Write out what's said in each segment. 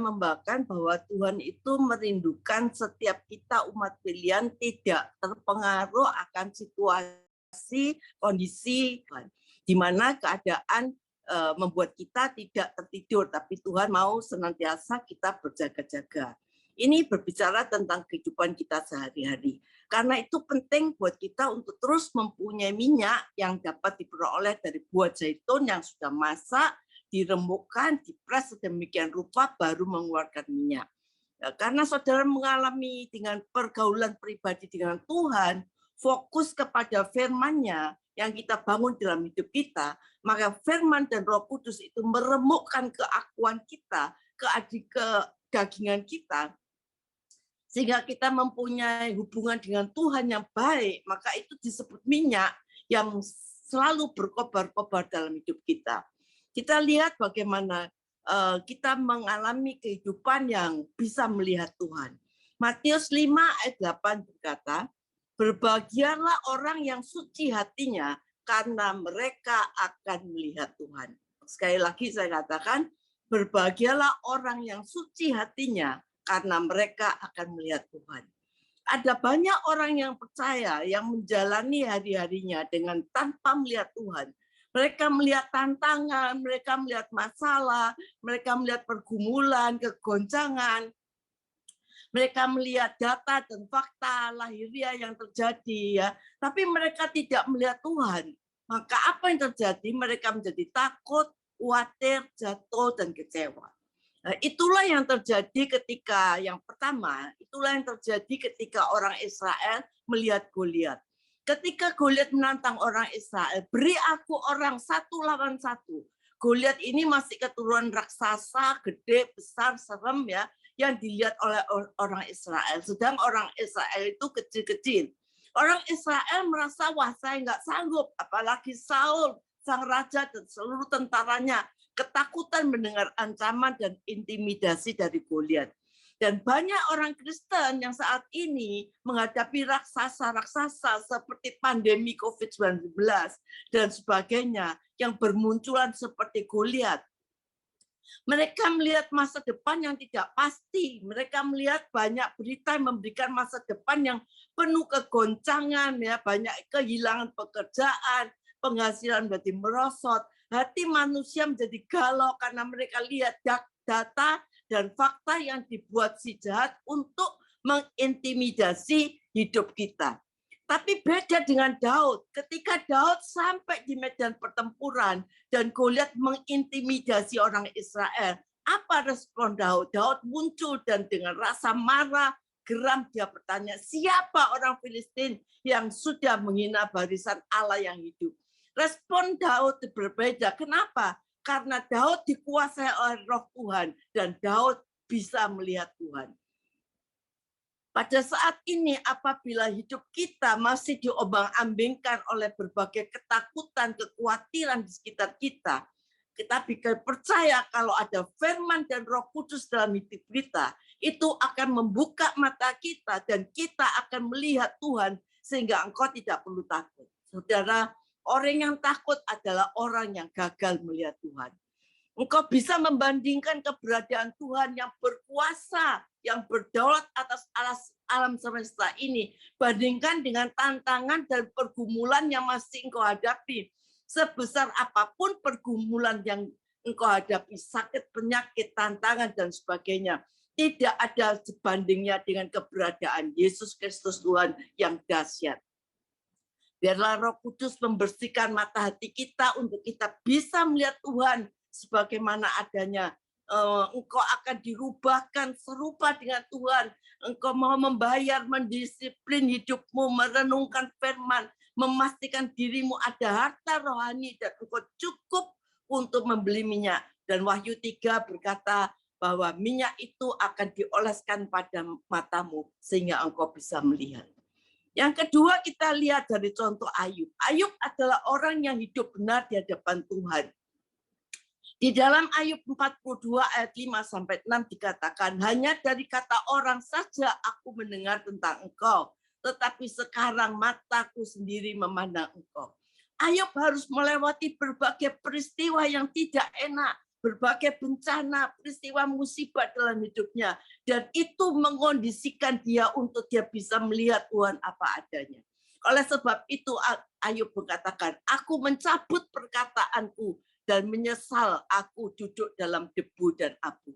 membanggakan bahwa Tuhan itu merindukan setiap kita umat pilihan tidak terpengaruh akan situasi, kondisi, di mana keadaan membuat kita tidak tertidur, tapi Tuhan mau senantiasa kita berjaga-jaga. Ini berbicara tentang kehidupan kita sehari-hari. Karena itu penting buat kita untuk terus mempunyai minyak yang dapat diperoleh dari buah zaitun yang sudah masak, diremukkan, dipres sedemikian rupa baru mengeluarkan minyak. Karena saudara mengalami dengan pergaulan pribadi dengan Tuhan, fokus kepada firman-Nya yang kita bangun dalam hidup kita, maka firman dan Roh Kudus itu meremukkan keakuan kita, kedagingan kita, sehingga kita mempunyai hubungan dengan Tuhan yang baik, maka itu disebut minyak yang selalu berkobar-kobar dalam hidup kita. Kita lihat bagaimana kita mengalami kehidupan yang bisa melihat Tuhan. Matius 5 ayat 8 berkata, berbahagialah orang yang suci hatinya karena mereka akan melihat Tuhan. Sekali lagi saya katakan, berbahagialah orang yang suci hatinya karena mereka akan melihat Tuhan. Ada banyak orang yang percaya yang menjalani hari-harinya dengan tanpa melihat Tuhan. Mereka melihat tantangan, mereka melihat masalah, mereka melihat pergumulan, kegoncangan, mereka melihat data dan fakta lahiriah yang terjadi, ya. Tapi mereka tidak melihat Tuhan. Maka apa yang terjadi? Mereka menjadi takut, khawatir, jatuh, dan kecewa. Nah, itulah yang terjadi ketika yang pertama, itulah yang terjadi ketika orang Israel melihat Goliat. Ketika Goliat menantang orang Israel, beri aku orang 1 lawan 1. Goliat ini masih keturunan raksasa, gede, besar, serem, ya, yang dilihat oleh orang Israel. Sedang orang Israel itu kecil-kecil. Orang Israel merasa, wah saya nggak sanggup, apalagi Saul, sang raja dan seluruh tentaranya, ketakutan mendengar ancaman dan intimidasi dari Goliat. Dan banyak orang Kristen yang saat ini menghadapi raksasa-raksasa seperti pandemi COVID-19 dan sebagainya yang bermunculan seperti Goliat. Mereka melihat masa depan yang tidak pasti. Mereka melihat banyak berita yang memberikan masa depan yang penuh kegoncangan, ya, banyak kehilangan pekerjaan, penghasilan menjadi merosot. Hati manusia menjadi galau karena mereka lihat data dan fakta yang dibuat si jahat untuk mengintimidasi hidup kita. Tapi beda dengan Daud. Ketika Daud sampai di medan pertempuran dan Goliat mengintimidasi orang Israel, apa respon Daud? Daud muncul dan dengan rasa marah, geram dia bertanya, siapa orang Filistin yang sudah menghina barisan Allah yang hidup? Respon Daud berbeda. Kenapa? Karena Daud dikuasai oleh Roh Tuhan dan Daud bisa melihat Tuhan. Pada saat ini apabila hidup kita masih diombang-ambingkan oleh berbagai ketakutan, kekhawatiran di sekitar kita, kita percaya kalau ada firman dan Roh Kudus dalam hidup kita, itu akan membuka mata kita dan kita akan melihat Tuhan sehingga engkau tidak perlu takut. Saudara, orang yang takut adalah orang yang gagal melihat Tuhan. Engkau bisa membandingkan keberadaan Tuhan yang berkuasa, yang berdaulat atas alam semesta ini, bandingkan dengan tantangan dan pergumulan yang masih engkau hadapi. Sebesar apapun pergumulan yang engkau hadapi, sakit, penyakit, tantangan, dan sebagainya, tidak ada sebandingnya dengan keberadaan Yesus Kristus Tuhan yang dahsyat. Biarlah Roh Kudus membersihkan mata hati kita untuk kita bisa melihat Tuhan sebagaimana adanya. Engkau akan dirubahkan serupa dengan Tuhan. Engkau mau membayar, mendisiplin hidupmu, merenungkan firman, memastikan dirimu ada harta rohani dan engkau cukup untuk membeli minyak. Dan Wahyu 3 berkata bahwa minyak itu akan dioleskan pada matamu sehingga engkau bisa melihat. Yang kedua kita lihat dari contoh Ayub. Ayub adalah orang yang hidup benar di hadapan Tuhan. Di dalam Ayub 42 ayat 5-6 dikatakan, hanya dari kata orang saja aku mendengar tentang engkau, tetapi sekarang mataku sendiri memandang engkau. Ayub harus melewati berbagai peristiwa yang tidak enak, berbagai bencana, peristiwa musibah dalam hidupnya. Dan itu mengondisikan dia untuk dia bisa melihat Tuhan apa adanya. Oleh sebab itu Ayub mengatakan, aku mencabut perkataanku dan menyesal aku duduk dalam debu dan abu.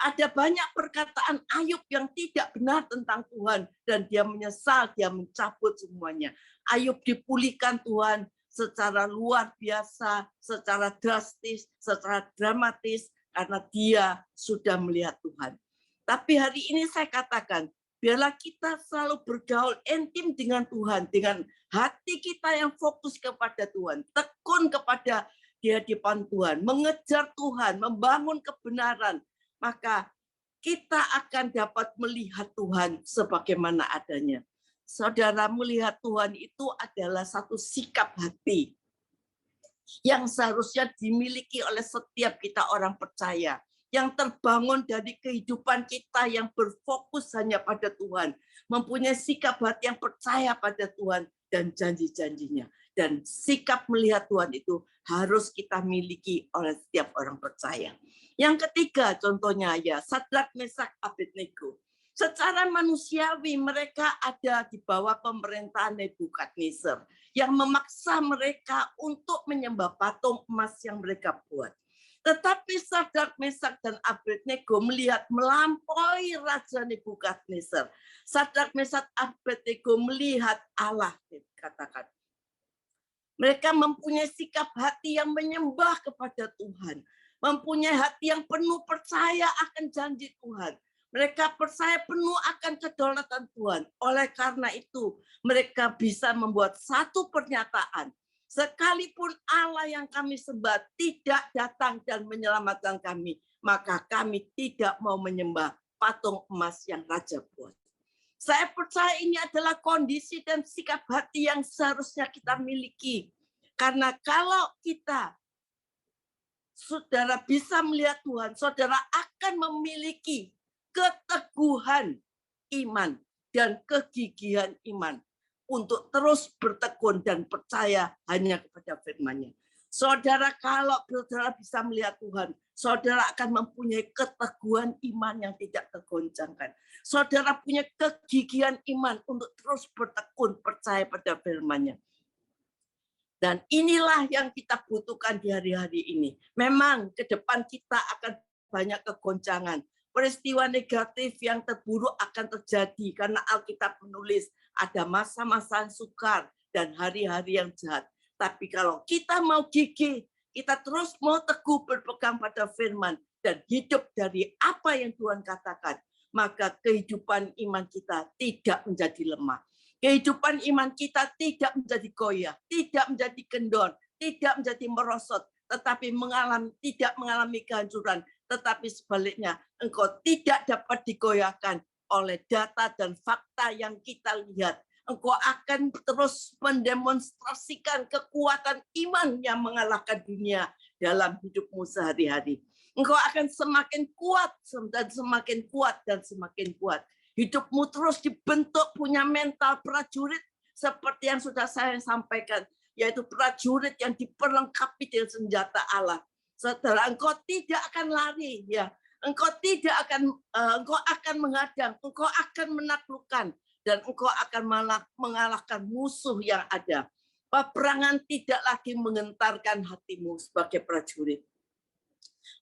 Ada banyak perkataan Ayub yang tidak benar tentang Tuhan dan dia menyesal, dia mencabut semuanya. Ayub dipulihkan Tuhan secara luar biasa, secara drastis, secara dramatis karena dia sudah melihat Tuhan. Tapi hari ini saya katakan, biarlah kita selalu bergaul intim dengan Tuhan, dengan hati kita yang fokus kepada Tuhan, tekun kepada dia di depan Tuhan, mengejar Tuhan, membangun kebenaran, maka kita akan dapat melihat Tuhan sebagaimana adanya. Saudara, melihat Tuhan itu adalah satu sikap hati yang seharusnya dimiliki oleh setiap kita orang percaya, yang terbangun dari kehidupan kita yang berfokus hanya pada Tuhan, mempunyai sikap hati yang percaya pada Tuhan dan janji-janjinya. Dan sikap melihat Tuhan itu harus kita miliki oleh setiap orang percaya. Yang ketiga contohnya ya, Sadrak, Mesak, Abednego. Secara manusiawi mereka ada di bawah pemerintahan Nebukadnezar yang memaksa mereka untuk menyembah patung emas yang mereka buat. Tetapi Sadrak, Mesak, dan Abednego melihat melampaui Raja Nebukadnezar. Sadrak, Mesak, Abednego melihat Allah, katakan. Mereka mempunyai sikap hati yang menyembah kepada Tuhan. Mempunyai hati yang penuh percaya akan janji Tuhan. Mereka percaya penuh akan kedaulatan Tuhan. Oleh karena itu, mereka bisa membuat satu pernyataan. Sekalipun Allah yang kami sembah tidak datang dan menyelamatkan kami, maka kami tidak mau menyembah patung emas yang Raja buat. Saya percaya ini adalah kondisi dan sikap hati yang seharusnya kita miliki. Karena kalau kita, saudara bisa melihat Tuhan, saudara akan memiliki keteguhan iman dan kegigihan iman untuk terus bertekun dan percaya hanya kepada firman-Nya. Saudara, kalau saudara bisa melihat Tuhan, saudara akan mempunyai keteguhan iman yang tidak tergoncangkan. Saudara punya kegigihan iman untuk terus bertekun percaya pada firman-Nya. Dan inilah yang kita butuhkan di hari-hari ini. Memang ke depan kita akan banyak kegoncangan. Peristiwa negatif yang terburuk akan terjadi karena Alkitab menulis ada masa-masa sukar dan hari-hari yang jahat. Tapi kalau kita mau gigih, kita terus mau teguh berpegang pada firman dan hidup dari apa yang Tuhan katakan, maka kehidupan iman kita tidak menjadi lemah. Kehidupan iman kita tidak menjadi goyah, tidak menjadi kendor, tidak menjadi merosot, tetapi tidak mengalami kehancuran. Tetapi sebaliknya, engkau tidak dapat digoyahkan oleh data dan fakta yang kita lihat. Engkau akan terus mendemonstrasikan kekuatan iman yang mengalahkan dunia dalam hidupmu sehari-hari. Engkau akan semakin kuat dan semakin kuat dan semakin kuat. Hidupmu terus dibentuk punya mental prajurit seperti yang sudah saya sampaikan, yaitu prajurit yang diperlengkapi dengan senjata Allah. Saudara, engkau tidak akan lari, ya. Engkau akan menghadang, engkau akan menaklukkan, dan engkau akan mengalahkan musuh yang ada. Peperangan tidak lagi mengentarkan hatimu sebagai prajurit.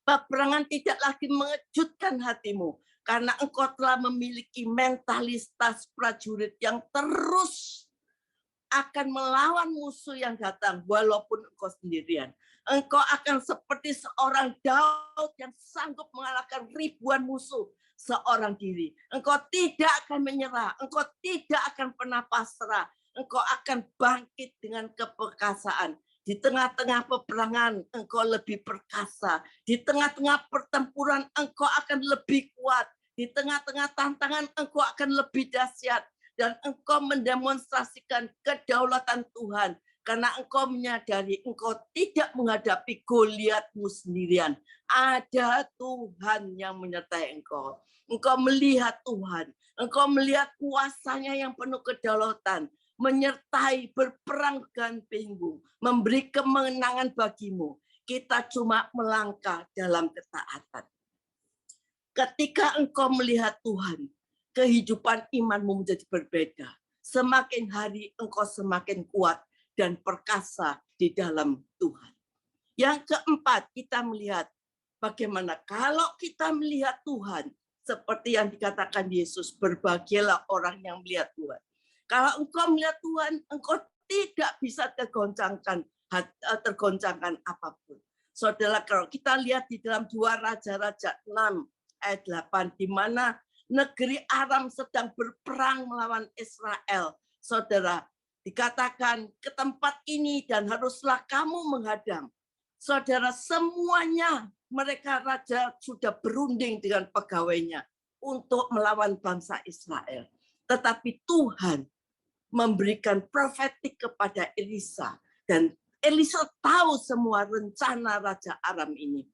Peperangan tidak lagi mengejutkan hatimu. Karena engkau telah memiliki mentalitas prajurit yang terus akan melawan musuh yang datang walaupun engkau sendirian. Engkau akan seperti seorang Daud yang sanggup mengalahkan ribuan musuh seorang diri. Engkau tidak akan menyerah, engkau tidak akan pernah pasrah. Engkau akan bangkit dengan keperkasaan. Di tengah-tengah peperangan engkau lebih perkasa. Di tengah-tengah pertempuran engkau akan lebih kuat. Di tengah-tengah tantangan engkau akan lebih dahsyat. Dan engkau mendemonstrasikan kedaulatan Tuhan. Karena engkau menyadari engkau tidak menghadapi Goliatmu sendirian. Ada Tuhan yang menyertai engkau. Engkau melihat Tuhan. Engkau melihat kuasanya yang penuh kedaulatan. Menyertai, berperang dengan pinggul, memberi kemenangan bagimu. kita cuma melangkah dalam ketaatan. Ketika engkau melihat Tuhan, kehidupan imanmu menjadi berbeda. Semakin hari engkau semakin kuat dan perkasa di dalam Tuhan. Yang keempat, kita melihat bagaimana kalau kita melihat Tuhan, seperti yang dikatakan Yesus, berbahagialah orang yang melihat Tuhan. Kalau engkau melihat Tuhan, engkau tidak bisa tergoncangkan apapun. Saudara, kalau kita lihat di dalam 2 Raja-Raja 6 ayat 8, di mana negeri Aram sedang berperang melawan Israel. Saudara, dikatakan ke tempat ini dan haruslah kamu menghadang. Saudara, semuanya mereka raja sudah berunding dengan pegawainya untuk melawan bangsa Israel. Tetapi Tuhan memberikan profetik kepada Elisa. Dan Elisa tahu semua rencana Raja Aram ini.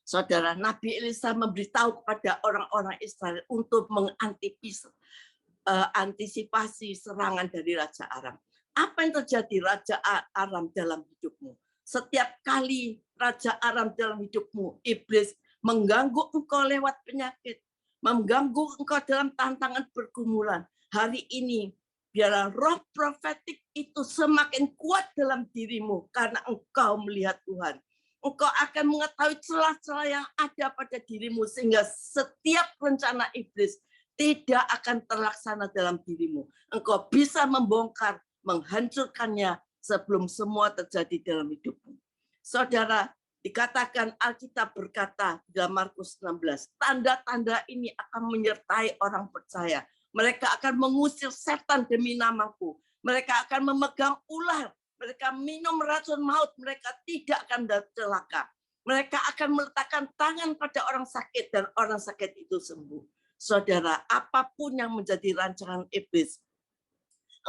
Saudara, Nabi Elisa memberitahu kepada orang-orang Israel untuk mengantisipasi serangan dari Raja Aram. Apa yang terjadi Raja Aram dalam hidupmu? Setiap kali Raja Aram dalam hidupmu, iblis mengganggu engkau lewat penyakit, mengganggu engkau dalam tantangan pergumulan. Hari ini, biarlah roh profetik itu semakin kuat dalam dirimu karena engkau melihat Tuhan. Engkau akan mengetahui celah-celah yang ada pada dirimu sehingga setiap rencana iblis tidak akan terlaksana dalam dirimu. Engkau bisa membongkar, menghancurkannya sebelum semua terjadi dalam hidupmu. Saudara, dikatakan Alkitab berkata dalam Markus 16, tanda-tanda ini akan menyertai orang percaya. Mereka akan mengusir setan demi namaku. Mereka akan memegang ular. Mereka minum racun maut, mereka tidak akan celaka. Mereka akan meletakkan tangan pada orang sakit dan orang sakit itu sembuh. Saudara, apapun yang menjadi rancangan iblis,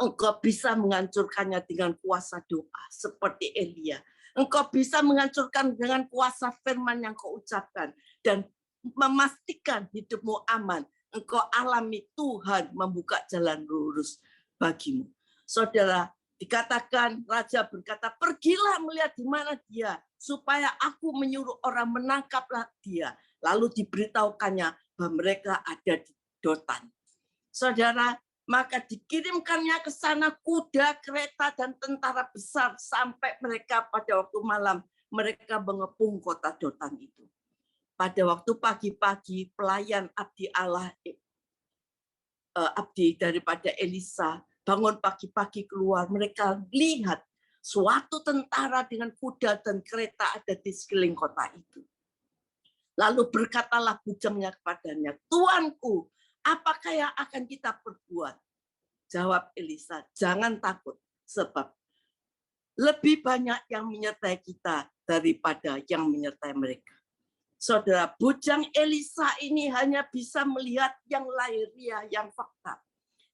engkau bisa menghancurkannya dengan kuasa doa seperti Elia. Engkau bisa menghancurkan dengan kuasa firman yang kau ucapkan dan memastikan hidupmu aman. Engkau alami Tuhan membuka jalan lurus bagimu. Saudara, dikatakan Raja berkata, pergilah melihat di mana dia, supaya aku menyuruh orang menangkaplah dia. Lalu diberitahukannya bahwa mereka ada di Dotan. Saudara, maka dikirimkannya ke sana kuda, kereta, dan tentara besar sampai mereka pada waktu malam mereka mengepung kota Dotan itu. Pada waktu pagi-pagi pelayan abdi Allah, abdi daripada Elisa, bangun pagi-pagi keluar, mereka lihat suatu tentara dengan kuda dan kereta ada di sekeliling kota itu. Lalu berkatalah bujangnya kepadanya, Tuanku, apakah yang akan kita perbuat? Jawab Elisa, jangan takut, sebab lebih banyak yang menyertai kita daripada yang menyertai mereka. Saudara, bujang Elisa ini hanya bisa melihat yang lahiriah, yang fakta.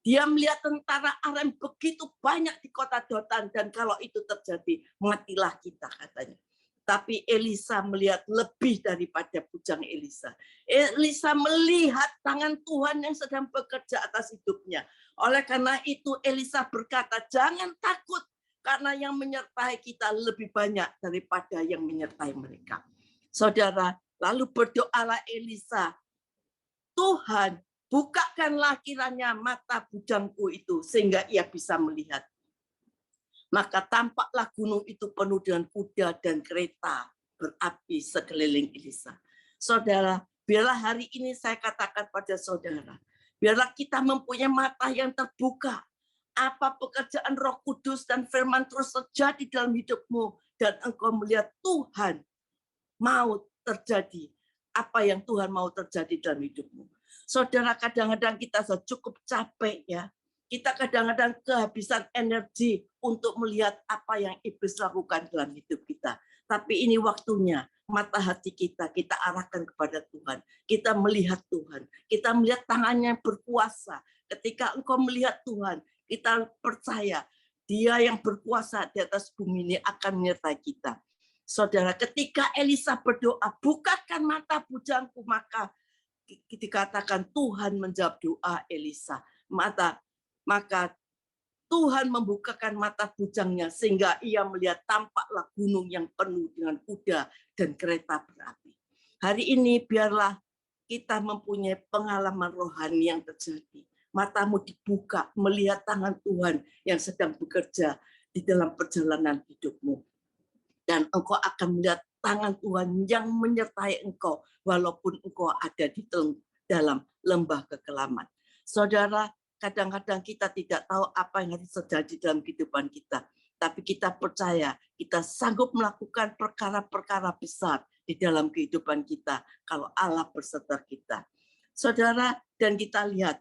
Dia melihat tentara Aram begitu banyak di kota Dotan, dan kalau itu terjadi, matilah kita katanya. Tapi Elisa melihat lebih daripada bujang Elisa. Elisa melihat tangan Tuhan yang sedang bekerja atas hidupnya. Oleh karena itu Elisa berkata, jangan takut, karena yang menyertai kita lebih banyak daripada yang menyertai mereka. Saudara, lalu berdoalah Elisa, Tuhan, bukakanlah kiranya mata bujangku itu sehingga ia bisa melihat. Maka tampaklah gunung itu penuh dengan kuda dan kereta berapi sekeliling Elisa. Saudara, biarlah hari ini saya katakan pada saudara, biarlah kita mempunyai mata yang terbuka. Apa pekerjaan Roh Kudus dan firman terus terjadi dalam hidupmu dan engkau melihat Tuhan mau terjadi apa yang Tuhan mau terjadi dalam hidupmu. Saudara, kadang-kadang kita sudah cukup capek ya. Kita kadang-kadang kehabisan energi untuk melihat apa yang iblis lakukan dalam hidup kita. Tapi ini waktunya mata hati kita arahkan kepada Tuhan. Kita melihat Tuhan. Kita melihat tangannya yang berkuasa. Ketika engkau melihat Tuhan, kita percaya Dia yang berkuasa di atas bumi ini akan menyertai kita. Saudara, ketika Elisa berdoa, bukakan mata bujangku, maka dikatakan Tuhan menjawab doa Elisa. Maka Tuhan membukakan mata bujangnya sehingga ia melihat tampaklah gunung yang penuh dengan kuda dan kereta berapi. Hari ini biarlah kita mempunyai pengalaman rohani yang terjadi. Matamu dibuka melihat tangan Tuhan yang sedang bekerja di dalam perjalanan hidupmu. Dan engkau akan melihat tangan Tuhan yang menyertai engkau walaupun engkau ada di dalam lembah kekelaman. Saudara, kadang-kadang kita tidak tahu apa yang harus terjadi dalam kehidupan kita. Tapi kita percaya kita sanggup melakukan perkara-perkara besar di dalam kehidupan kita kalau Allah berserta kita. Saudara, dan kita lihat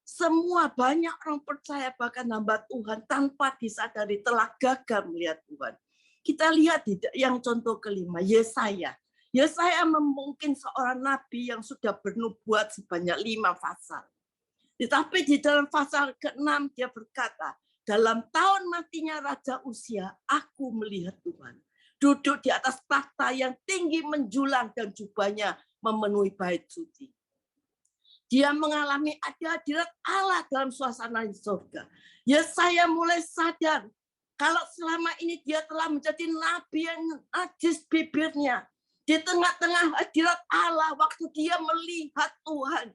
semua banyak orang percaya bahkan hamba Tuhan tanpa disadari telah gagal melihat Tuhan. Kita lihat yang contoh kelima, Yesaya. Yesaya mungkin seorang nabi yang sudah bernubuat sebanyak 5 pasal. Tetapi di dalam pasal ke-6 dia berkata, dalam tahun matinya Raja Uzia, aku melihat Tuhan. Duduk di atas takhta yang tinggi menjulang dan jubahnya memenuhi bait suci. Dia mengalami ada hadirat Allah dalam suasana di surga. Yesaya mulai sadar kalau selama ini dia telah menjadi nabi yang najis bibirnya. Di tengah-tengah hadirat Allah waktu dia melihat Tuhan.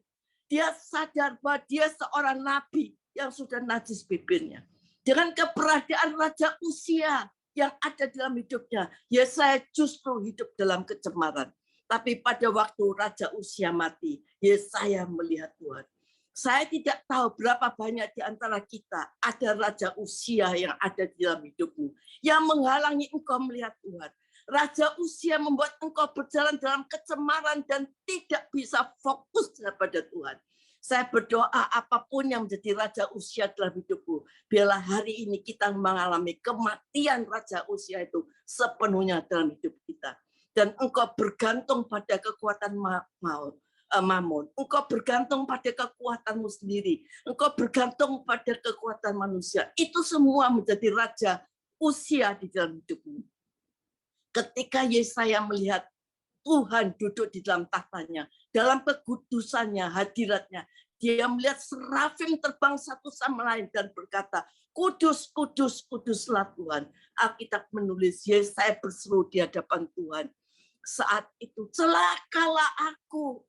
Dia sadar bahwa dia seorang nabi yang sudah najis bibirnya. Dengan keberadaan Raja Uzia yang ada dalam hidupnya, Yesaya justru hidup dalam kecemaran. Tapi pada waktu Raja Uzia mati, Yesaya melihat Tuhan. Saya tidak tahu berapa banyak di antara kita ada Raja Uzia yang ada di dalam hidupmu, yang menghalangi engkau melihat Tuhan. Raja Uzia membuat engkau berjalan dalam kecemaran dan tidak bisa fokus kepada Tuhan. Saya berdoa apapun yang menjadi Raja Uzia dalam hidupku, biarlah hari ini kita mengalami kematian Raja Uzia itu sepenuhnya dalam hidup kita. Dan engkau bergantung pada kekuatan Mammon. Engkau bergantung pada kekuatanmu sendiri. Engkau bergantung pada kekuatan manusia. Itu semua menjadi Raja Uzia di dalam hidupmu. Ketika Yesaya melihat Tuhan duduk di dalam tahtanya, dalam kekudusannya, hadiratnya, dia melihat serafim terbang satu sama lain dan berkata, kudus, kudus, kuduslah Tuhan. Alkitab menulis, Yesaya berseru di hadapan Tuhan. Saat itu, celakalah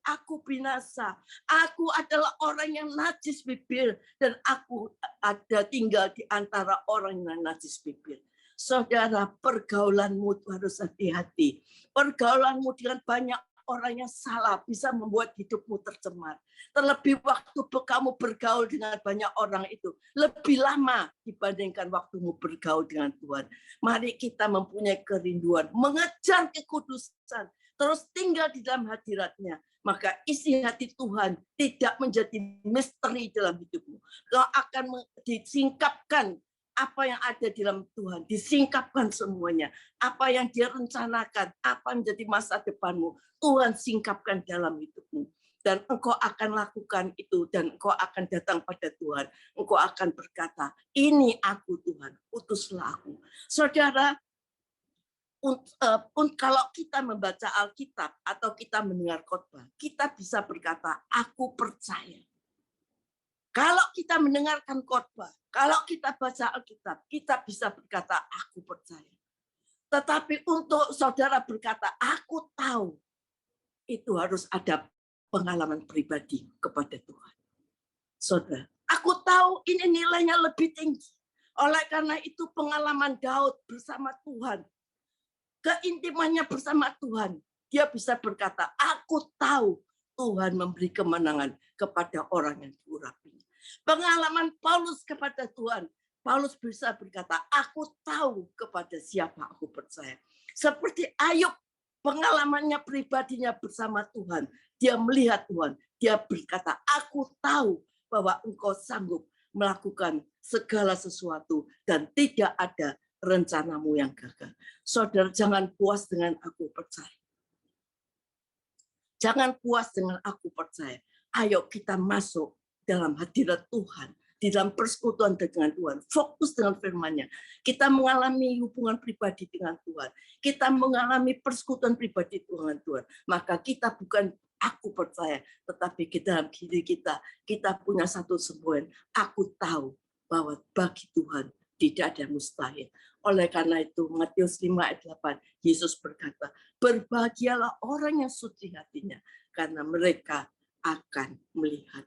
aku binasa. Aku adalah orang yang najis bibir, dan aku ada tinggal di antara orang yang najis bibir. Saudara, pergaulanmu harus hati-hati. Pergaulanmu dengan banyak orang yang salah bisa membuat hidupmu tercemar. Terlebih waktu kamu bergaul dengan banyak orang itu lebih lama dibandingkan waktumu bergaul dengan Tuhan. Mari kita mempunyai kerinduan, mengejar kekudusan, terus tinggal di dalam hadiratnya. Maka isi hati Tuhan tidak menjadi misteri dalam hidupmu. Kau akan disingkapkan apa yang ada di dalam Tuhan, disingkapkan semuanya. Apa yang dia rencanakan, apa yang menjadi masa depanmu, Tuhan singkapkan dalam hidupmu. Dan engkau akan lakukan itu, dan engkau akan datang pada Tuhan. Engkau akan berkata, ini aku Tuhan, utuslah aku. Saudara, kalau kita membaca Alkitab atau kita mendengar khotbah, kita bisa berkata, aku percaya. Kalau kita mendengarkan khotbah, kalau kita baca Alkitab, kita bisa berkata, aku percaya. Tetapi untuk saudara berkata, aku tahu, itu harus ada pengalaman pribadi kepada Tuhan. Saudara, aku tahu ini nilainya lebih tinggi. Oleh karena itu pengalaman Daud bersama Tuhan, keintimannya bersama Tuhan, dia bisa berkata, aku tahu Tuhan memberi kemenangan kepada orang yang diurapinya. Pengalaman Paulus kepada Tuhan, Paulus bisa berkata, aku tahu kepada siapa aku percaya. Seperti Ayub, pengalamannya pribadinya bersama Tuhan. Dia melihat Tuhan, dia berkata, aku tahu bahwa engkau sanggup melakukan segala sesuatu dan tidak ada rencanamu yang gagal. Saudara, jangan puas dengan aku percaya. Jangan puas dengan aku percaya. Ayo kita masuk dalam hadirat Tuhan, di dalam persekutuan dengan Tuhan, fokus dengan firman-Nya. Kita mengalami hubungan pribadi dengan Tuhan. Kita mengalami persekutuan pribadi dengan Tuhan. Maka kita bukan aku percaya, tetapi dalam diri kita punya satu semboyan. Aku tahu bahwa bagi Tuhan tidak ada mustahil. Oleh karena itu Matius 5 ayat 8 Yesus berkata, berbahagialah orang yang suci hatinya karena mereka akan melihat